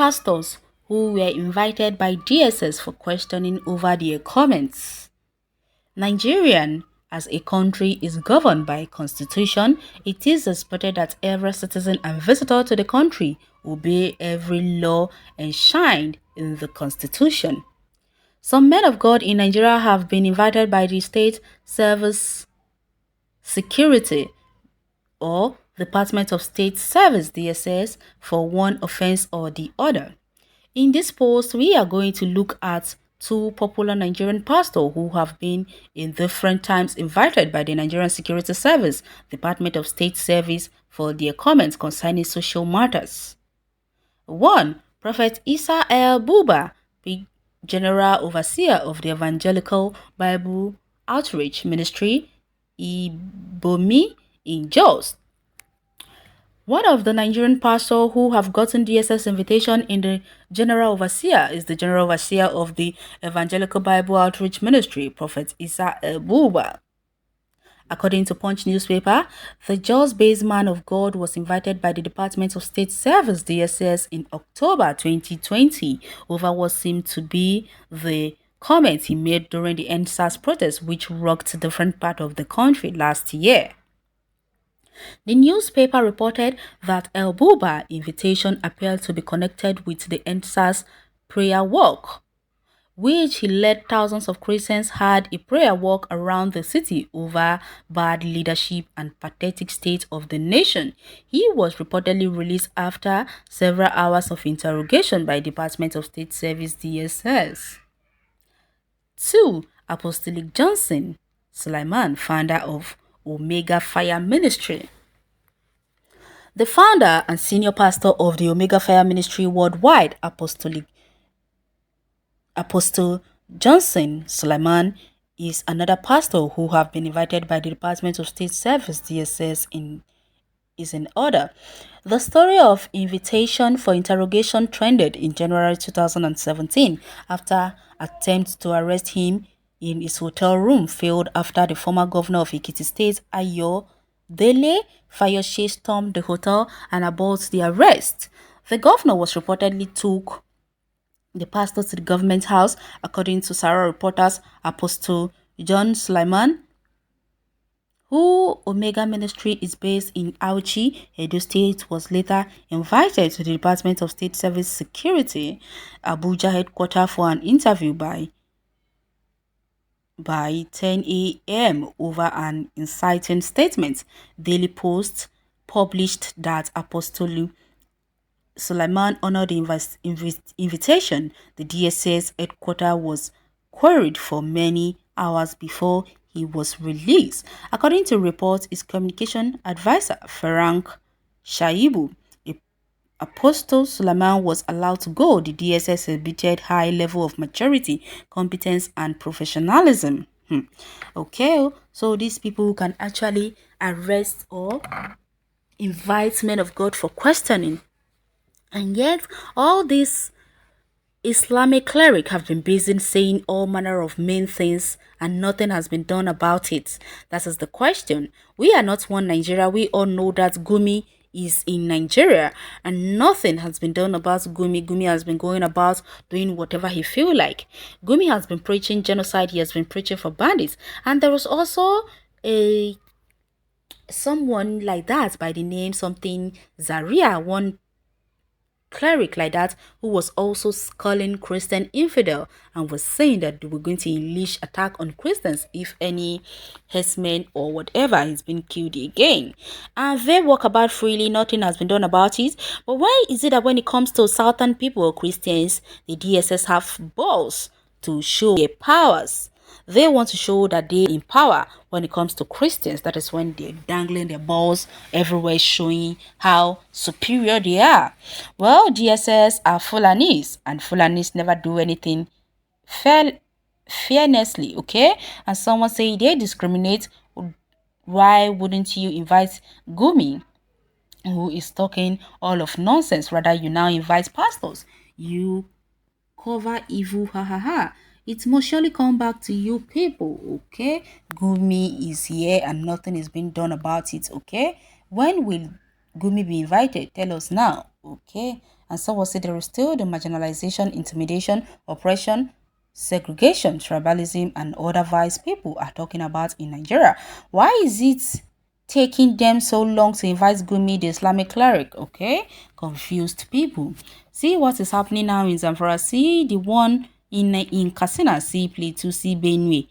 pastors who were invited by DSS for questioning over their comments. Nigerian, as a country, is governed by a constitution. It is expected that every citizen and visitor to the country obey every law enshrined in the constitution. Some men of God in Nigeria have been invited by the State Service Security or Department of State Service DSS for one offense or the other. In this post, we are going to look at two popular Nigerian pastors who have been in different times invited by the Nigerian Security Service, Department of State Service for their comments concerning social matters. 1. Prophet Isa El Buba, big General Overseer of the Evangelical Bible Outreach Ministry, Gumi in Jos. One of the Nigerian pastors who have gotten DSS invitation in the General Overseer is the General Overseer of the Evangelical Bible Outreach Ministry, Prophet Isa Buba. According to Punch newspaper, the Jos-based man of God was invited by the Department of State Service DSS in October 2020 over what seemed to be the comments he made during the EndSARS protest, which rocked different parts of the country last year. The newspaper reported that El Buba's invitation appeared to be connected with the EndSARS prayer walk, which he led thousands of Christians had a prayer walk around the city over bad leadership and pathetic state of the nation. He was reportedly released after several hours of interrogation by Department of State Service DSS. 2. Apostolic Johnson Sulaiman, founder of Omega Fire Ministry. The founder and senior pastor of the Omega Fire Ministry worldwide, Apostle Johnson Sulaiman, is another pastor who have been invited by the Department of State Service DSS is in order. The story of invitation for interrogation trended in January 2017 after attempts to arrest him in his hotel room failed after the former governor of Ekiti State, Ayo Dele Fayose, stormed the hotel and aborted the arrest. The governor was reportedly took the pastor to the government house. According to Sarah reporters, Apostle John Sulaiman, who Omega Ministry is based in Auchi, Edo State, was later invited to the Department of State Service Security, Abuja headquarters for an interview by 10 a.m. over an inciting statement. Daily Post published that Apostle Sulaiman honored the invitation. The DSS headquarters was queried for many hours before he was released. According to reports, his communication advisor, Frank Shaibu, Apostle Sulaiman was allowed to go. The DSS exhibited high level of maturity, competence, and professionalism. Okay, so these people can actually arrest or invite men of God for questioning. And yet, all these Islamic clerics have been busy saying all manner of mean things and nothing has been done about it. That is the question. We are not one Nigeria. We all know that Gumi is in Nigeria and nothing has been done about Gumi. Gumi has been going about doing whatever he feel like. Gumi has been preaching genocide. He has been preaching for bandits. And there was also someone like that by the name something Zaria, one cleric like that, who was also calling Christian infidel and was saying that they were going to unleash attack on Christians if any herdsmen or whatever is being killed again. And they walk about freely, nothing has been done about it. But why is it that when it comes to southern people or Christians, the DSS have balls to show their powers? They want to show that they're in power. When it comes to Christians, that is when they're dangling their balls everywhere, showing how superior they are. Well, DSS are Fulanis, and Fulanis never do anything fairnessly, okay? And someone say they discriminate. Why wouldn't you invite Gumi, who is talking all of nonsense? Rather, you now invite pastors. You cover evil, ha ha ha. It must surely come back to you people, okay? Gumi is here and nothing is being done about it, okay? When will Gumi be invited? Tell us now, okay? And some will say there is still the marginalization, intimidation, oppression, segregation, tribalism, and other vice people are talking about in Nigeria. Why is it taking them so long to invite Gumi, the Islamic cleric? Okay, confused people. See what is happening now in Zamfara. See the one in Katsina. See Plateau. See Benue.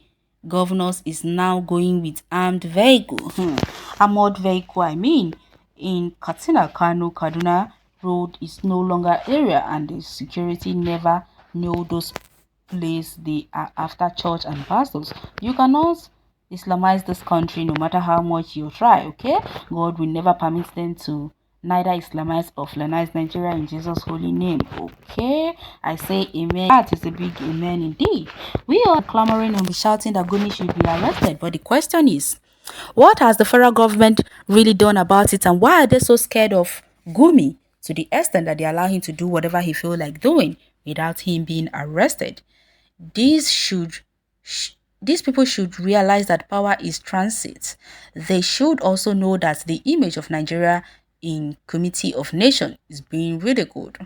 Governors is now going with armed vehicle. Armored vehicle, I mean. In Katsina, Kano, Kaduna road is no longer area, and the security never know those place they are after church and pastors. You cannot Islamize this country no matter how much you try, okay? God will never permit them to neither Islamize or Fulanize Nigeria in Jesus' holy name, okay? I say amen. That is a big amen indeed. We are clamoring and shouting that Gumi should be arrested, but the question is, what has the federal government really done about it, and why are they so scared of Gumi to the extent that they allow him to do whatever he feels like doing without him being arrested? These should these people should realize that power is transit. They should also know that the image of Nigeria in Committee of Nations is being ridiculed.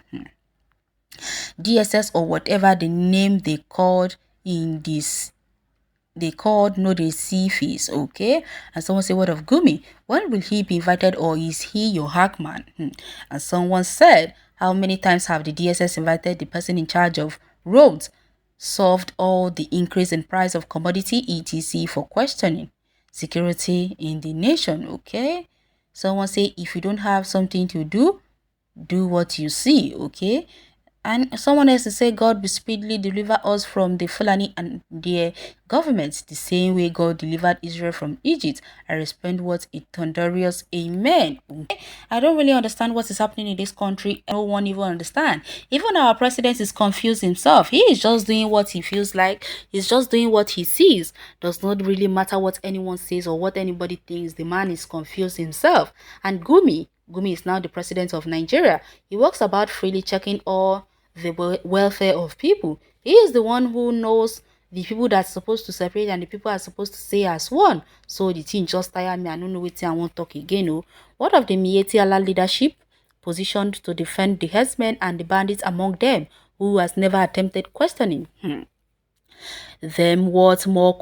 DSS, or whatever the name they called in this, they called no they see fees, okay? And someone say, what of Gumi? When will he be invited, or is he your hackman? And someone said, how many times have the DSS invited the person in charge of roads, solved all the increase in price of commodity etc for questioning security in the nation, okay? Someone say, if you don't have something to do, do what you see, okay? And someone else to say, God will speedily deliver us from the Fulani and their governments, the same way God delivered Israel from Egypt. I respond what a thunderous amen. Okay? I don't really understand what is happening in this country. No one even understand. Even our president is confused himself. He is just doing what he feels like. He's just doing what he sees. Does not really matter what anyone says or what anybody thinks. The man is confused himself. And Gumi is now the president of Nigeria. He walks about freely checking all the welfare of people. He is the one who knows the people that's supposed to separate and the people are supposed to stay as one. So the thing just tire me. I don't know what I won't talk again. Oh. What of the Miyetti Allah leadership positioned to defend the herdsmen and the bandits among them, who has never attempted questioning? Them what more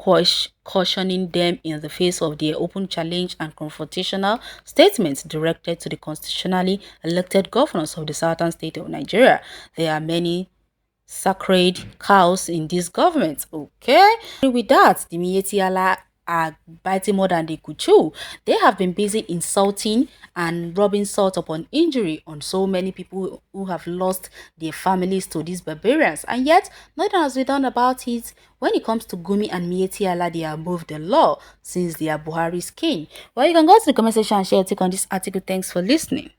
cautioning them in the face of their open challenge and confrontational statements directed to the constitutionally elected governors of the southern state of Nigeria. There are many sacred cows in this government, okay? With that, the Miyetti Allah are biting more than they could chew. They have been busy insulting and rubbing salt upon injury on so many people who have lost their families to these barbarians, and yet nothing has been done about it. When it comes to Gumi and Miyetti Allah, they are above the law since they are Buhari's king. Well, you can go to the comment section and share your take on this article. Thanks for listening.